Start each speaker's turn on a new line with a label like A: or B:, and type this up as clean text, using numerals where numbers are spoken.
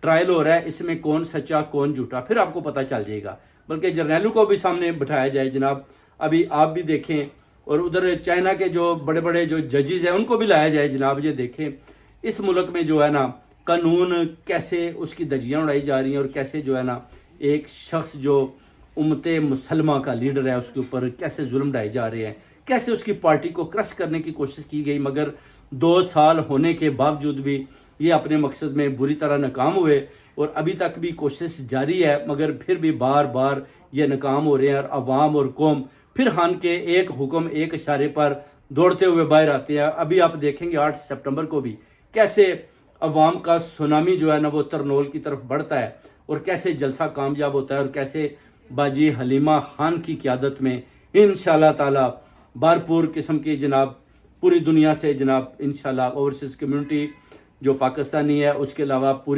A: Trial ہو رہا ہے، اس میں کون سچا کون جھوٹا پھر آپ کو پتہ چل جائے گا، بلکہ جرنیلوں کو بھی سامنے بٹھایا جائے جناب، ابھی آپ بھی دیکھیں، اور ادھر چائنا کے جو بڑے بڑے جو ججز ہیں ان کو بھی لایا جائے جناب، یہ دیکھیں اس ملک میں جو ہے نا قانون کیسے اس کی دھجیاں اڑائی جا رہی ہیں، اور کیسے جو ہے نا ایک شخص جو امت مسلمہ کا لیڈر ہے اس کے اوپر کیسے ظلم ڈھائے جا رہے ہیں، کیسے اس کی پارٹی کو کرش کرنے کی کوشش کی گئی، مگر 2 سال ہونے کے باوجود بھی یہ اپنے مقصد میں بری طرح ناکام ہوئے، اور ابھی تک بھی کوشش جاری ہے، مگر پھر بھی بار بار یہ ناکام ہو رہے ہیں، اور عوام اور قوم پھر ہان کے ایک حکم ایک اشارے پر دوڑتے ہوئے باہر آتے ہیں۔ ابھی آپ دیکھیں گے 8 سپٹمبر کو بھی کیسے عوام کا سونامی جو ہے نا وہ ترنول کی طرف بڑھتا ہے، اور کیسے جلسہ کامیاب ہوتا ہے، اور کیسے باجی حلیمہ خان کی قیادت میں انشاءاللہ تعالی بھرپور قسم کی جناب پوری دنیا سے جناب انشاءاللہ اوورسیز کمیونٹی جو پاکستانی ہے اس کے علاوہ پوری